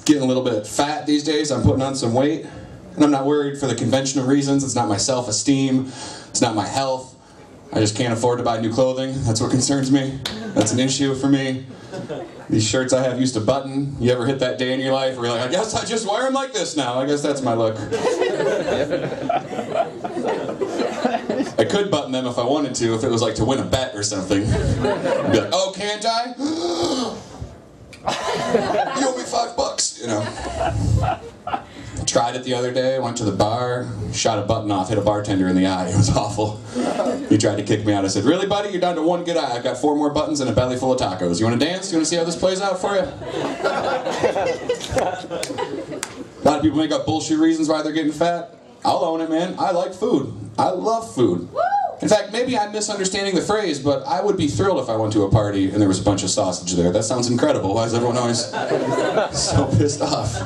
Getting a little bit fat these days. I'm putting on some weight, and I'm not worried for the conventional reasons. It's not my self-esteem, it's not my health. I just can't afford to buy new clothing. That's what concerns me. That's an issue for me. These shirts I have used to button. You ever hit that day in your life where you're like, I guess I just wear them like this now. I guess that's my look. I could button them if I wanted to, if it was like to win a bet or something. I'd be like, oh, can't I? You owe me $5, you know. Tried it the other day, went to the bar, shot a button off, hit a bartender in the eye. It was awful. He tried to kick me out. I said, really, buddy? You're down to one good eye. I've got 4 more buttons and a belly full of tacos. You want to dance? You want to see how this plays out for you? A lot of people make up bullshit reasons why they're getting fat. I'll own it, man. I like food. I love food. In fact, maybe I'm misunderstanding the phrase, but I would be thrilled if I went to a party and there was a bunch of sausage there. That sounds incredible. Why is everyone always so pissed off?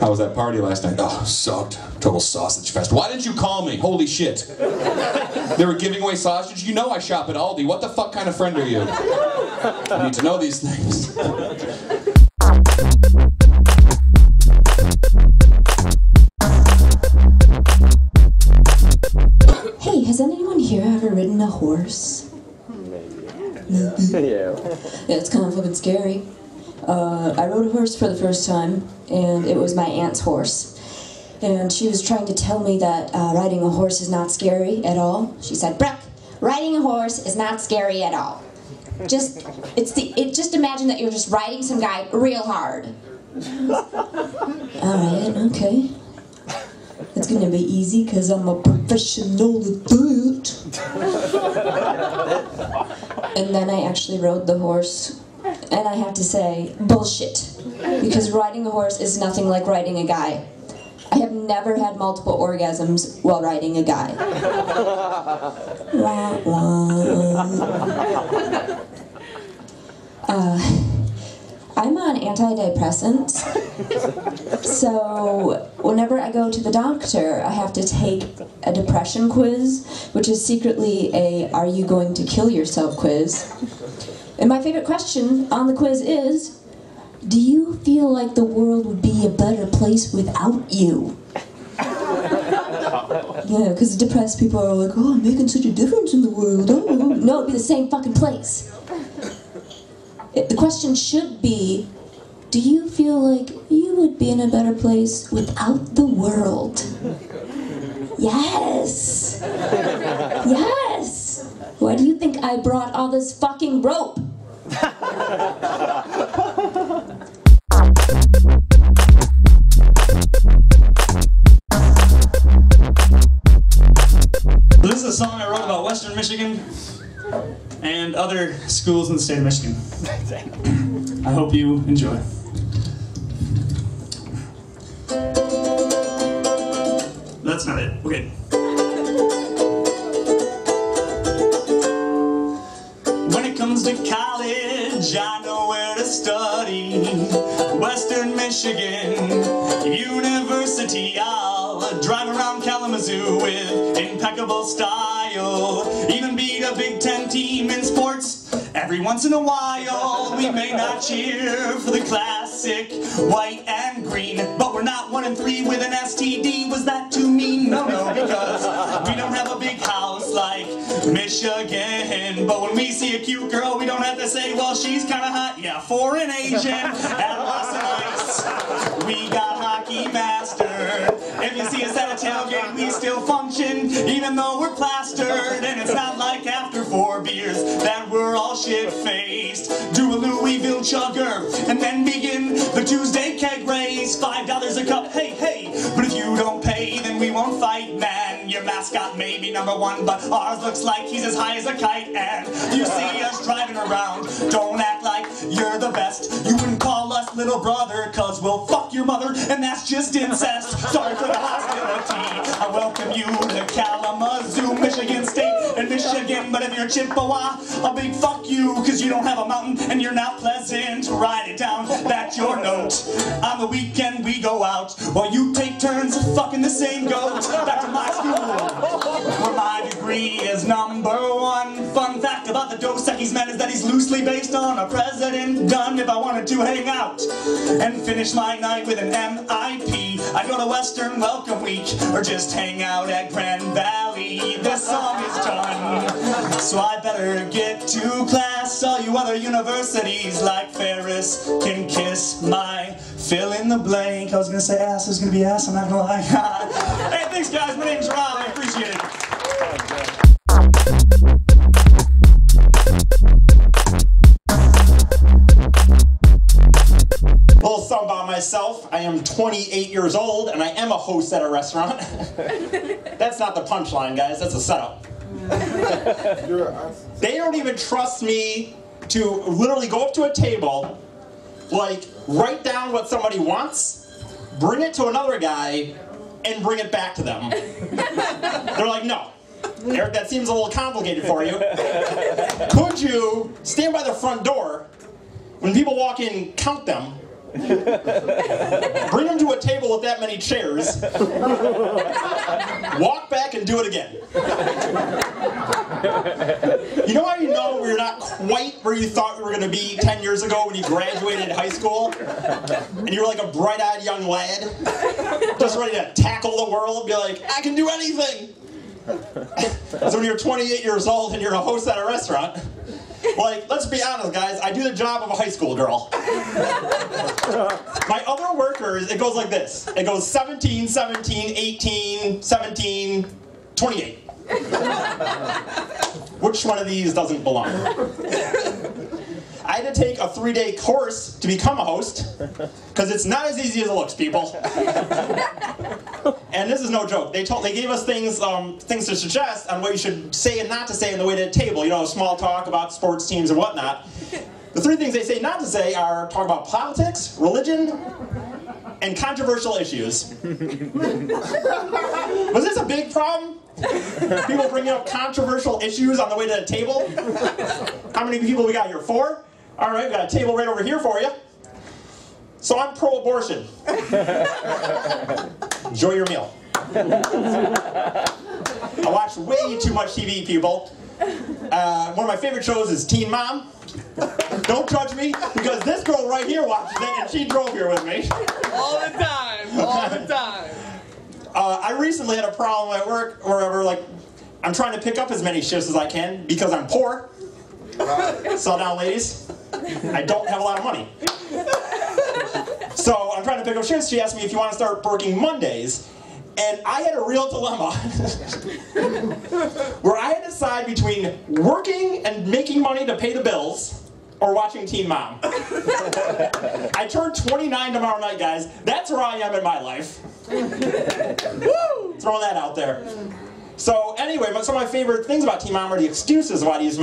How was that party last night? Oh, sucked. Total sausage fest. Why didn't you call me? Holy shit. They were giving away sausage? You know I shop at Aldi. What the fuck kind of friend are you? I need to know these things. Hey, has anyone here ever ridden a horse? Maybe. Yeah, it's kind of fucking scary. I rode a horse for the first time, and it was my aunt's horse. And she was trying to tell me that riding a horse is not scary at all. She said, Brooke, riding a horse is not scary at all. Just imagine that you're just riding some guy real hard. Alright, okay. It's gonna be easy because I'm a professional at that. And then I actually rode the horse. And I have to say, bullshit. Because riding a horse is nothing like riding a guy. I have never had multiple orgasms while riding a guy. I'm on antidepressants. So whenever I go to the doctor, I have to take a depression quiz, which is secretly a "Are you going to kill yourself?" quiz. And my favorite question on the quiz is, do you feel like the world would be a better place without you? Yeah, because depressed people are like, oh, I'm making such a difference in the world. Oh. No, it'd be the same fucking place. The question should be, do you feel like you would be in a better place without the world? Yes! Yes! Why do you think I brought all this fucking rope? This is a song I wrote about Western Michigan and other schools in the state of Michigan. I hope you enjoy. That's not it. Okay. When it comes to college, I know where to study. Western Michigan University. I'll drive around Kalamazoo with impeccable style. Even beat a Big Ten team in sports every once in a while. We may not cheer for the classic white and green, but we're not 1 and 3 with an STD. Was that too mean? No, because we don't have a big house like Michigan. But when we see a cute girl, we don't have to say, well, she's kind of hot. Yeah, foreign Asian at Los Angeles. We got hockey mastered. If you see us at a tailgate, we still function, even though we're plastered. And it's not like after 4 beers that we're all shit-faced. Do a Louisville chugger and then begin the Tuesday keg race. $5 a cup, hey, hey. But if you don't pay, then we won't fight, man. Your mascot may be #1, but ours looks like he's as high as a kite. And you see us driving around, don't act like you're the best. You wouldn't call us little brother, cause we'll fuck your mother, and that's just incest. Sorry for the hostility. I welcome you to Kalamazoo, Michigan State, and Michigan, the but if you're Chippewa, a big fuck you, cause you don't have a mountain and you're not pleasant. Write it down, that's your note. On the weekend we go out, while you take turns fucking the same goat. Back to my school, where my degree is #1. Fun fact about the Dos Equis man is that he's loosely based on a president done. If I wanted to hang out and finish my night with an MIP, I'd go to Western Welcome Week, or just hang out at Grand Valley. This song is done, so I better get to class. All you other universities like Ferris can kiss my fill in the blank. I was gonna say ass, it was gonna be ass, I'm not gonna lie. Hey, thanks guys, my name's Rob, I appreciate it. A little something about myself. I am 28 years old and I am a host at a restaurant. That's not the punchline, guys, that's a setup. They don't even trust me to literally go up to a table, like write down what somebody wants, bring it to another guy, and bring it back to them. They're like, no. Eric, that seems a little complicated for you. Could you stand by the front door, when people walk in, count them, bring them to a table with that many chairs, walk back and do it again. You know how you know you're not quite where you thought you were going to be 10 years ago when you graduated high school? And you were like a bright-eyed young lad, just ready to tackle the world, be like, I can do anything! So when you're 28 years old and you're a host at a restaurant, like, let's be honest, guys, I do the job of a high school girl. My other workers, it goes like this. It goes 17, 17, 18, 17, 28. Which one of these doesn't belong? I had to take a 3-day course to become a host, because it's not as easy as it looks, people. And this is no joke. They gave us things to suggest on what you should say and not to say on the way to the table. You know, small talk about sports teams and whatnot. The 3 things they say not to say are talk about politics, religion, and controversial issues. Was this a big problem? People bringing up controversial issues on the way to the table? How many people we got here? 4? All right, we got a table right over here for you. So I'm pro-abortion. Enjoy your meal. I watch way too much TV, people. One of my favorite shows is Teen Mom. Don't judge me, because this girl right here watches it, and she drove here with me. All the time, all the time. I recently had a problem at work where like, I'm trying to pick up as many shifts as I can because I'm poor. Saw down, ladies. I don't have a lot of money. So I'm trying to pick up shifts. She asked me if you want to start working Mondays. And I had a real dilemma where I had to decide between working and making money to pay the bills or watching Teen Mom. I turned 29 tomorrow night, guys. That's where I am in my life. Woo! Throwing that out there. So anyway, some of my favorite things about Teen Mom are the excuses why these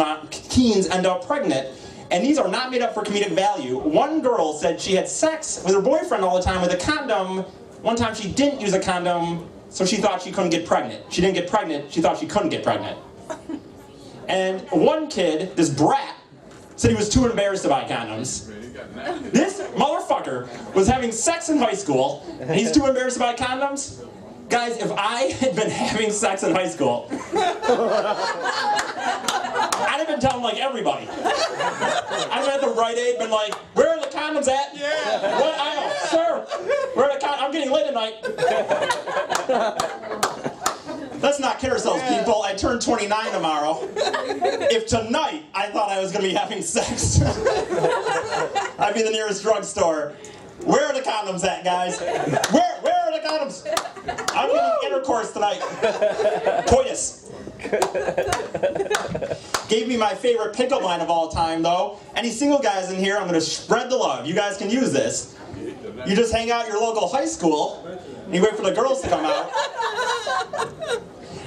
teens end up pregnant. And these are not made up for comedic value. One girl said she had sex with her boyfriend all the time with a condom. One time she didn't use a condom, so she thought she couldn't get pregnant. She didn't get pregnant, she thought she couldn't get pregnant. And one kid, this brat, said he was too embarrassed to buy condoms. This motherfucker was having sex in high school, and he's too embarrassed to buy condoms? Guys, if I had been having sex in high school, I'd have been telling like everybody. I'd have been at the Rite Aid, been like, where are the condoms at? Yeah. What aisle? Sir, where are the condoms? I'm getting laid tonight. Let's not kid ourselves, people. I turn 29 tomorrow. If tonight I thought I was going to be having sex, I'd be in the nearest drugstore. Where are the condoms at, guys? Where are the condoms? I'm getting intercourse tonight. Coitus. Gave me my favorite pickup line of all time, though. Any single guys in here, I'm going to spread the love. You guys can use this. You just hang out at your local high school, and you wait for the girls to come out.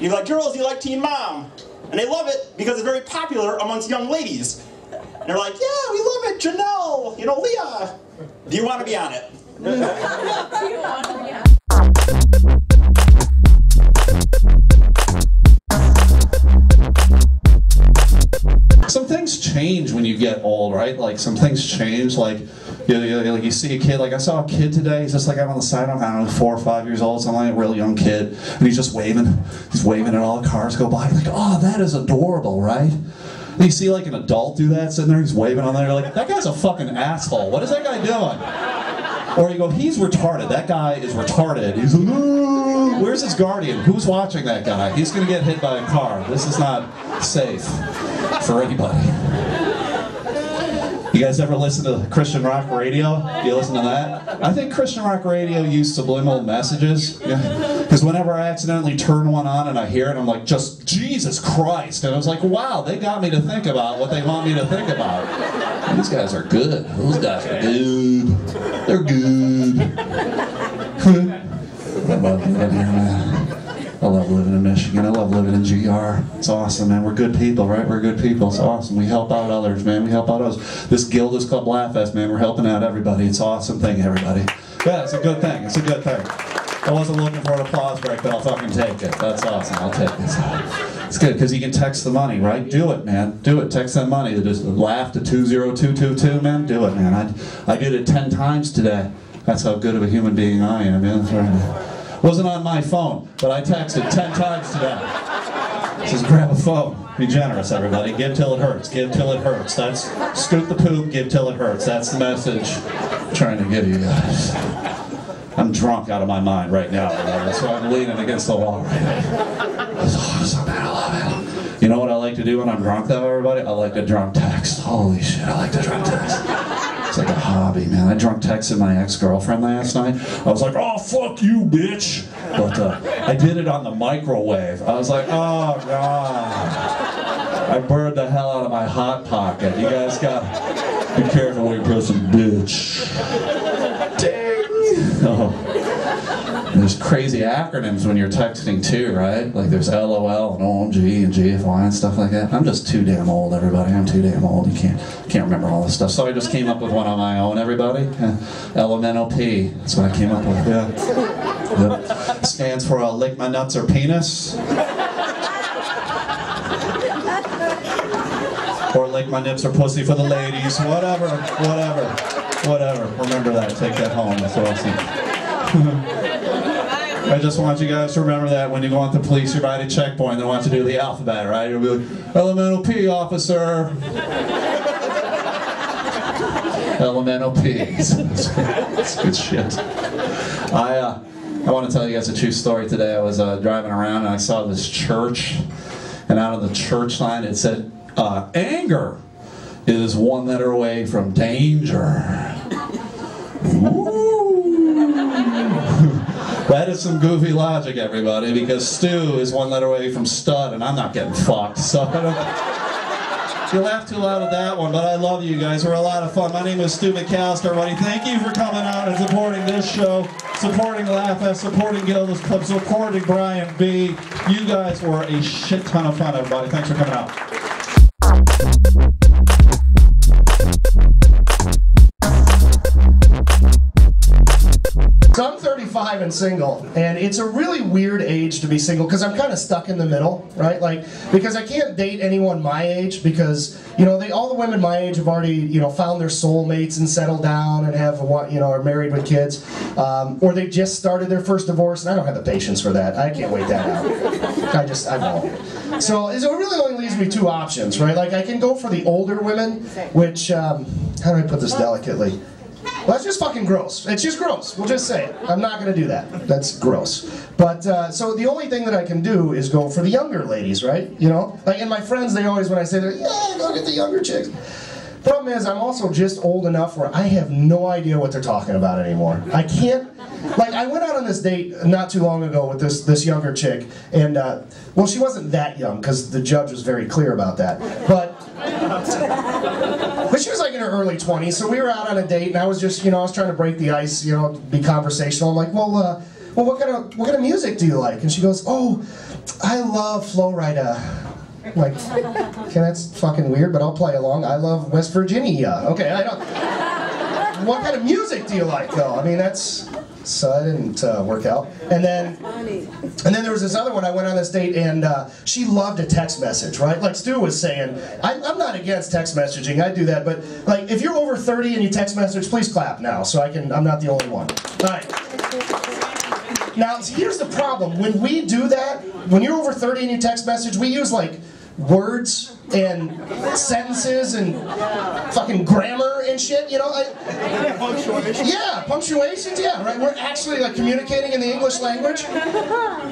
You're like, girls, you like Teen Mom? And they love it because it's very popular amongst young ladies. And they're like, yeah, we love it, Janelle, you know, Leah. Do you want to be on it? Do you want to be on it? change when you get old, right? Like some things change. Like you see a kid. Like I saw a kid today. He's just like out on the sidewalk. I don't know, 4 or 5 years old, something like a real young kid, and he's just waving. He's waving at all the cars go by. Like, oh, that is adorable, right? And you see like an adult do that, sitting there, he's waving on there. You're like, that guy's a fucking asshole. What is that guy doing? Or you go, he's retarded. That guy is retarded. He's like, ooh, where's his guardian? Who's watching that guy? He's gonna get hit by a car. This is not safe for anybody. You guys ever listen to Christian rock radio? You listen to that? I think Christian rock radio used subliminal messages. Because whenever I accidentally turn one on and I hear it, I'm like, just Jesus Christ. And I was like, wow, they got me to think about what they want me to think about. And these guys are good. Those guys are good. They're good. I love living here, man. I love living in Michigan. I love living in GR. It's awesome, man. We're good people, right? We're good people. It's awesome. We help out others, man. We help out others. This guild is called Laugh Fest, man. We're helping out everybody. It's an awesome thing, everybody. Yeah, it's a good thing. It's a good thing. I wasn't looking for an applause break, but I'll fucking take it. That's awesome. I'll take it. It's good, because you can text the money, right? Do it, man. Do it. Text that money. Just laugh to 20222, man. Do it, man. I did it 10 times today. That's how good of a human being I am, man. Wasn't on my phone, but I texted 10 times today. Says grab a phone. Be generous, everybody. Give till it hurts. Give till it hurts. That's scoop the poop, give till it hurts. That's the message I'm trying to give you guys. I'm drunk out of my mind right now. That's why I'm leaning against the wall right now. It's awesome, man. I love it. You know what I like to do when I'm drunk, though, everybody? I like to drunk text. Holy shit, I like to drunk text. It's like a hobby, man. I drunk texted my ex-girlfriend last night. I was like, oh, fuck you, bitch. But I did it on the microwave. I was like, oh, God. I burned the hell out of my Hot Pocket. You guys got to be careful when you're pressing bitch. Ding. Oh. There's crazy acronyms when you're texting too, right? Like there's LOL and OMG and GFY and stuff like that. I'm just too damn old, everybody. I'm too damn old. You can't remember all this stuff. So I just came up with one on my own, everybody. LMNOP. That's what I came up with. Yeah. Yep. Stands for lick my nuts or penis. Or lick my nips or pussy for the ladies. Whatever. Remember that. Take that home. That's awesome. I just want you guys to remember that when you go into the police united checkpoint, they want you to do the alphabet, right? You'll be like, elemental P, officer. Elemental P. It's good shit. I want to tell you guys a true story today. I was driving around and I saw this church, and out on the church sign it said, anger is 1 letter away from danger. Ooh. That is some goofy logic, everybody, because Stu is 1 letter away from stud, and I'm not getting fucked, so I don't... You laughed too loud at that one, but I love you guys. We're a lot of fun. My name is Stu McAllister, everybody. Thank you for coming out and supporting this show, supporting Laugh Fest, supporting Gilda's Club, supporting Brian B. You guys were a shit ton of fun, everybody. Thanks for coming out. So I'm 35 and single, and it's a really weird age to be single because I'm kind of stuck in the middle, right? Like, because I can't date anyone my age because, you know, all the women my age have already, you know, found their soulmates and settled down and have, you know, are married with kids, or they just started their first divorce, and I don't have the patience for that. I can't wait that out. I won't. So it really only leaves me 2 options, right? Like, I can go for the older women, which, how do I put this delicately? Well, that's just fucking gross. It's just gross. We'll just say it. I'm not going to do that. That's gross. But, so the only thing that I can do is go for the younger ladies, right? You know? Like, and my friends, they always, when I say that, yeah, go get the younger chicks. Problem is, I'm also just old enough where I have no idea what they're talking about anymore. I can't, like, I went out on this date not too long ago with this younger chick, and, well, she wasn't that young, because the judge was very clear about that, but she was like in her early 20s, so we were out on a date, and I was just, you know, I was trying to break the ice, you know, be conversational. I'm like, well, what kind of music do you like? And she goes, oh, I love Flo Rida. I'm like, okay, that's fucking weird, but I'll play along. I love West Virginia. Okay, I don't. What kind of music do you like, though? I mean, that's. So that didn't work out. And then there was this other one. I went on this date, and she loved a text message, right? Like Stu was saying, I'm not against text messaging. I do that, but like if you're over 30 and you text message, please clap now, so I'm not the only one. All right. Now here's the problem. When we do that, when you're over 30 and you text message, we use like words and sentences and fucking grammar and shit, you know? Punctuation. Yeah, punctuations, yeah, right? We're actually like communicating in the English language.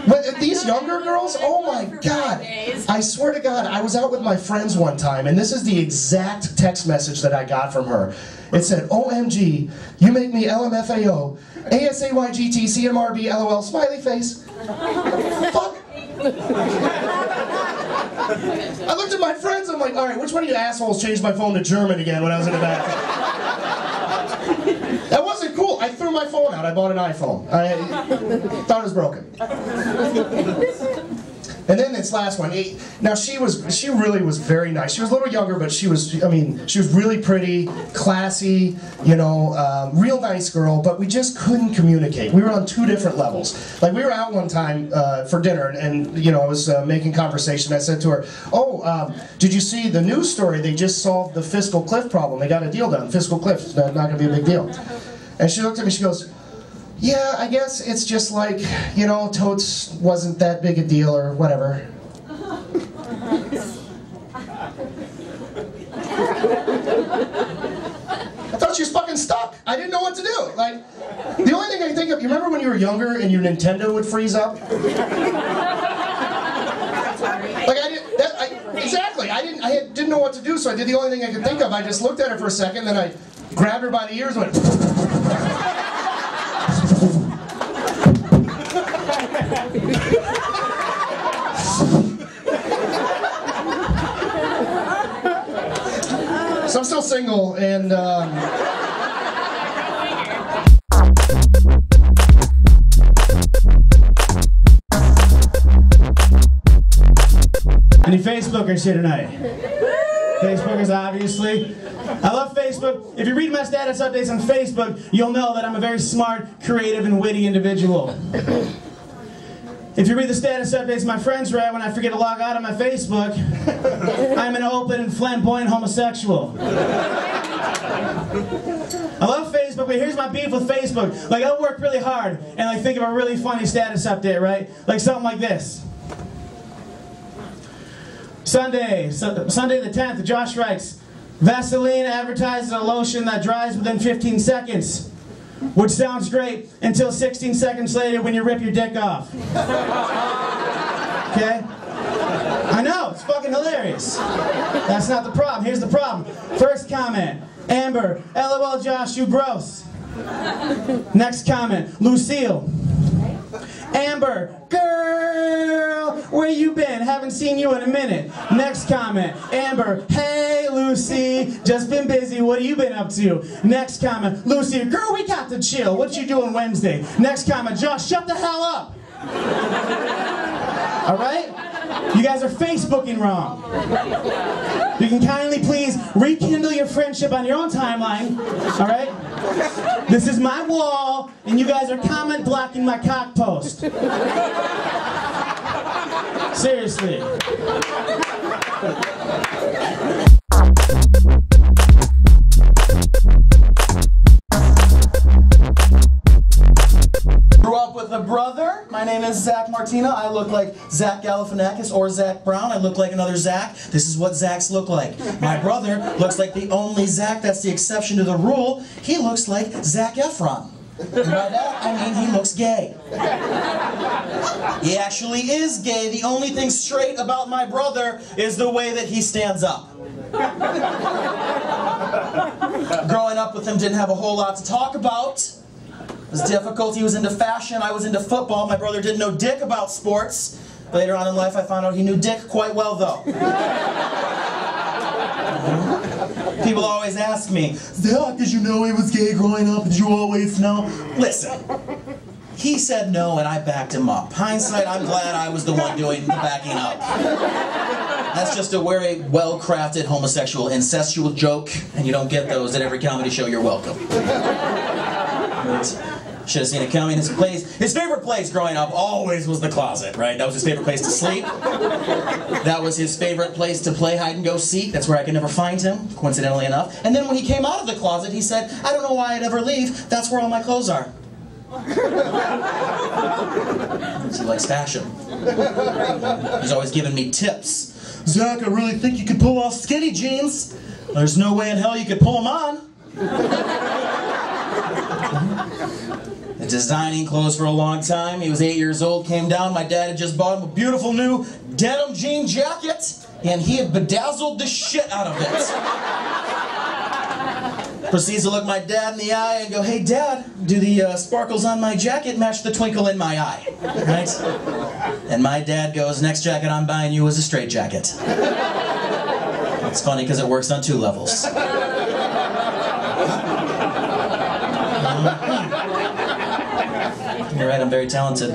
But these younger girls, oh my God. I swear to God, I was out with my friends one time, and this is the exact text message that I got from her. It said, OMG, you make me LMFAO, ASAYGT, CMRB, LOL, smiley face. Fuck. I looked at my friends, I'm like, alright, which one of you assholes changed my phone to German again when I was in the bathroom? That wasn't cool. I threw my phone out. I bought an iPhone. I thought it was broken. And then this last one. Now she really was very nice. She was a little younger, but she was really pretty, classy, you know, real nice girl, but we just couldn't communicate. We were on two different levels. Like we were out one time for dinner, and you know, I was making conversation. I said to her, oh, did you see the news story? They just solved the fiscal cliff problem. They got a deal done. Fiscal cliff is not going to be a big deal. And she looked at me, she goes, yeah, I guess it's just like, you know, totes wasn't that big a deal or whatever. I thought she was fucking stuck. I didn't know what to do. Like, the only thing I can think of, you remember when you were younger and your Nintendo would freeze up? Like exactly. I didn't know what to do, so I did the only thing I could think of. I just looked at her for a second, then I grabbed her by the ears and went. So I'm still single, and any Facebookers here tonight? Facebookers, obviously. I love Facebook. If you read my status updates on Facebook, you'll know that I'm a very smart, creative, and witty individual. If you read the status updates my friends write when I forget to log out on my Facebook, I'm an open and flamboyant homosexual. I love Facebook, but here's my beef with Facebook. Like, I'll work really hard and like think of a really funny status update, right? Like something like this. Sunday the 10th, Josh writes, Vaseline advertises a lotion that dries within 15 seconds. Which sounds great until 16 seconds later when you rip your dick off. Okay? I know, it's fucking hilarious. That's not the problem. Here's the problem. First comment, Amber, LOL Josh, you gross. Next comment, Lucille. Amber, girl, where you been? Haven't seen you in a minute. Next comment, Amber, hey Lucy, just been busy, what have you been up to? Next comment, Lucy, girl, we got to chill, what you doing Wednesday? Next comment, Josh, shut the hell up. Alright? You guys are Facebooking wrong. You can kindly please rekindle your friendship on your own timeline, alright? This is my wall, and you guys are comment blocking my cock post. Seriously. Grew up with a brother. My name is Zach Martina. I look like Zach Galifianakis or Zach Brown. I look like another Zach. This is what Zachs look like. My brother looks like the only Zach that's the exception to the rule. He looks like Zac Efron. And by that, I mean he looks gay. He actually is gay. The only thing straight about my brother is the way that he stands up. Growing up with him didn't have a whole lot to talk about. It was difficult. He was into fashion. I was into football. My brother didn't know dick about sports. Later on in life, I found out he knew dick quite well, though. People always ask me, Zach, did you know he was gay growing up? Did you always know? Listen, he said no, and I backed him up. Hindsight, I'm glad I was the one doing the backing up. That's just a very well-crafted homosexual incestual joke, and you don't get those at every comedy show. You're welcome. Should have seen it coming. His favorite place growing up always was the closet, right? That was his favorite place to sleep. That was his favorite place to play hide and go seek. That's where I could never find him, coincidentally enough. And then when he came out of the closet, he said, I don't know why I'd ever leave. That's where all my clothes are. He likes fashion. He's always giving me tips. Zach, I really think you could pull off skinny jeans. There's no way in hell you could pull them on. Designing clothes for a long time. He was 8 years old, came down. My dad had just bought him a beautiful new denim jean jacket, and he had bedazzled the shit out of it. Proceeds to look my dad in the eye and go, hey Dad, do the sparkles on my jacket match the twinkle in my eye? Right? And my dad goes, next jacket I'm buying you is a straight jacket. It's funny because it works on 2 levels. You're right, I'm very talented.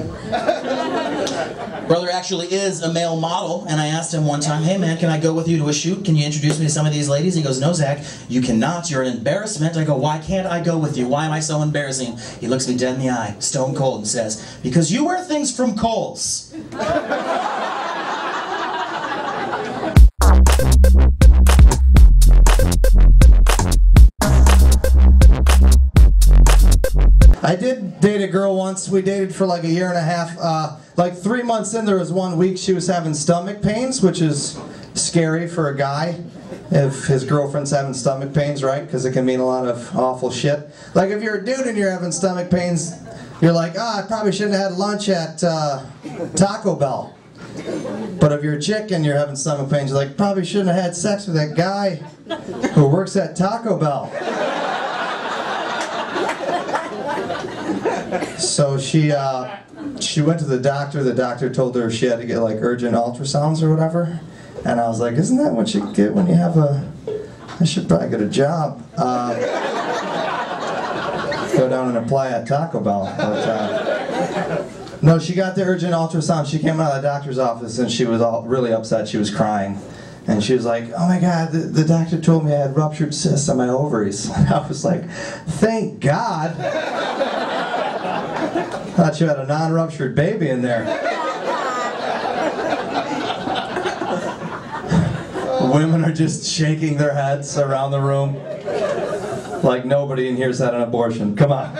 Brother actually is a male model, and I asked him one time, hey man, can I go with you to a shoot? Can you introduce me to some of these ladies? He goes, no Zach, you cannot, you're an embarrassment. I go, why can't I go with you? Why am I so embarrassing? He looks me dead in the eye, stone cold, and says, because you wear things from Kohl's. I did date a girl once. We dated for like a year and a half. Like 3 months in, there was 1 week she was having stomach pains, which is scary for a guy if his girlfriend's having stomach pains, right? Because it can mean a lot of awful shit. Like if you're a dude and you're having stomach pains, you're like, oh, I probably shouldn't have had lunch at Taco Bell. But if you're a chick and you're having stomach pains, you're like, probably shouldn't have had sex with that guy who works at Taco Bell. So she went to the doctor. The doctor told her she had to get like urgent ultrasounds or whatever. And I was like, isn't that what you get when you have I should probably get a job. Go down and apply at Taco Bell. But, no, she got the urgent ultrasound. She came out of the doctor's office and she was all really upset. She was crying. And she was like, oh my God, the doctor told me I had ruptured cysts on my ovaries. I was like, thank God. Thought you had a non-ruptured baby in there. Women are just shaking their heads around the room like nobody in here's had an abortion. Come on.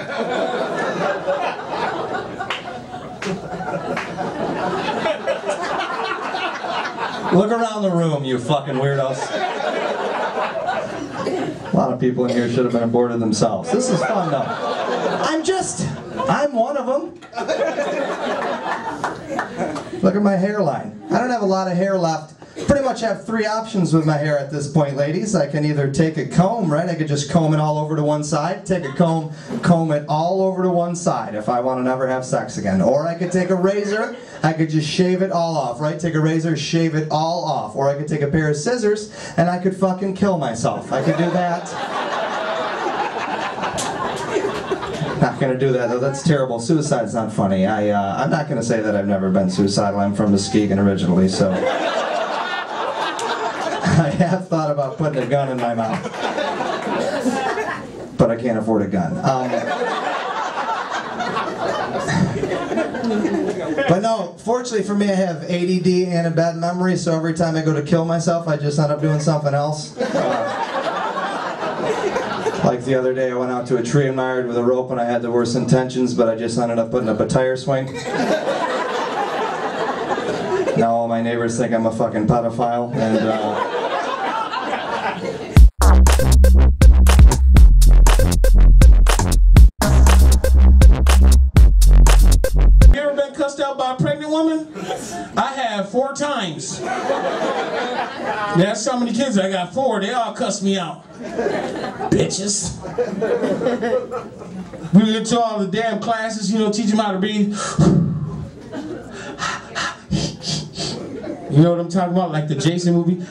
Look around the room, you fucking weirdos. A lot of people in here should have been aborted themselves. This is fun though. I'm one of them. Look at my hairline. I don't have a lot of hair left. Pretty much have 3 options with my hair at this point, ladies. I can either take a comb, right? I could just comb it all over to one side. Take a comb it all over to one side if I want to never have sex again. Or I could take a razor. I could just shave it all off, right? Take a razor, shave it all off. Or I could take a pair of scissors and I could fucking kill myself. I could do that. Not gonna do that though, that's terrible. Suicide's not funny. I'm not gonna say that I've never been suicidal. I'm from Muskegon originally, so I have thought about putting a gun in my mouth. But I can't afford a gun. But no, fortunately for me I have ADD and a bad memory, so every time I go to kill myself I just end up doing something else. Like the other day, I went out to a tree and mired with a rope and I had the worst intentions, but I just ended up putting up a tire swing. Now all my neighbors think I'm a fucking pedophile, and You ever been cussed out by a pregnant woman? I have 4 times. That's how many kids I got. 4, they all cussed me out. Bitches. We went to all the damn classes, you know, teach them how to breathe. You know what I'm talking about? Like the Jason movie.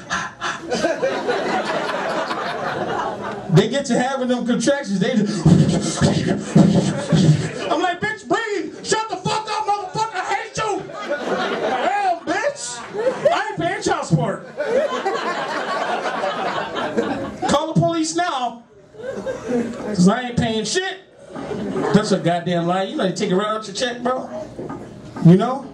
They get to having them contractions, they just... I'm like, bitch, breathe! Shut the fuck up, motherfucker! I hate you! Hell, bitch! I ain't paying child support. Call the police now, because I ain't paying shit. That's a goddamn lie. You know you take it right out your check, bro. You know?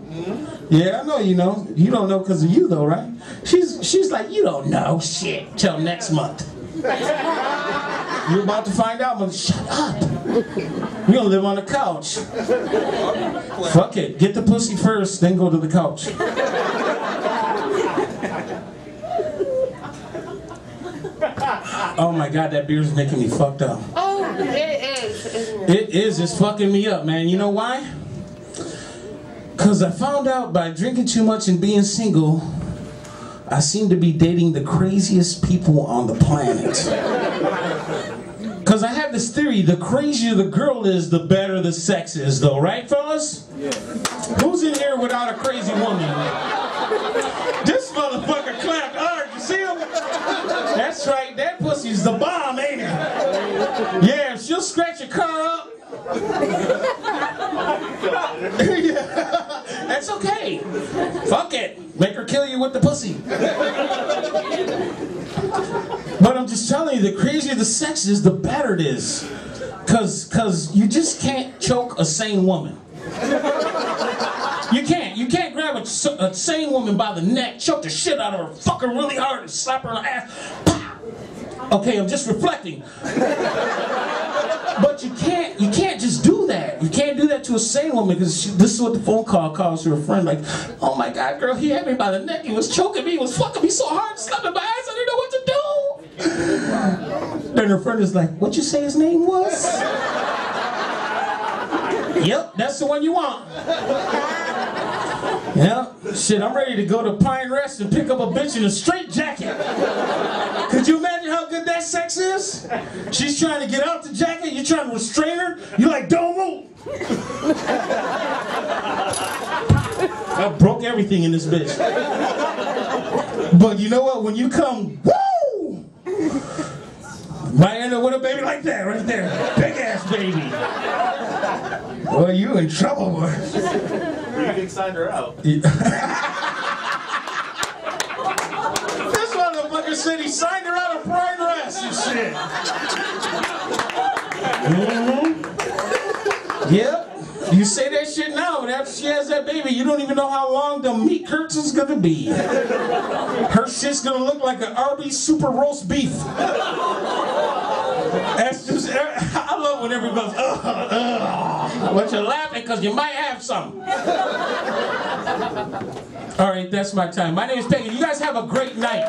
Yeah, I know you know. You don't know because of you though, right? She's like, you don't know shit till next month. You're about to find out, but shut up. We're gonna live on the couch. Fuck it. Get the pussy first, then go to the couch. Oh my god, that beer's making me fucked up. Oh, it is, isn't it? It is. It's fucking me up, man. You know why? Because I found out by drinking too much and being single, I seem to be dating the craziest people on the planet. Because I have this theory, the crazier the girl is, the better the sex is, though. Right, fellas? Yeah. Who's in here without a crazy woman? This motherfucker clapped hard. You see him? That's right. That pussy's the bomb, ain't it? Yeah, she'll scratch your car up. Yeah, that's okay. Fuck it. Make her kill you with the pussy. But I'm just telling you, the crazier the sex is, the better it is. Cause you just can't choke a sane woman. You can't. You can't grab a sane woman by the neck, choke the shit out of her, fuck her really hard, and slap her on the ass. Okay, I'm just reflecting. But you can't just do that. You can't do that to a sane woman because this is what the phone call calls to her friend, like, oh my god, girl, he had me by the neck, he was choking me, he was fucking me so hard, slapping my ass, I didn't know what to do. Then her friend is like, what'd you say his name was? Yep, that's the one you want. Yeah, shit, I'm ready to go to Pine Rest and pick up a bitch in a straight jacket. Could you imagine how good that sex is? She's trying to get out the jacket, you're trying to restrain her, you're like, don't move. I broke everything in this bitch. But you know what, when you come, woo! Might end up with a baby like that right there. Big ass baby. Well, you in trouble, boy. You can sign her out. This motherfucker said he signed her out of Pride Rest and shit. Yep. You say that shit now, but after she has that baby, you don't even know how long the meat curtain's gonna be. Her shit's gonna look like an Arby's super roast beef. That's just, I love when everybody goes, but you're laughing because you might have some. All right, that's my time. My name is Peggy. You guys have a great night.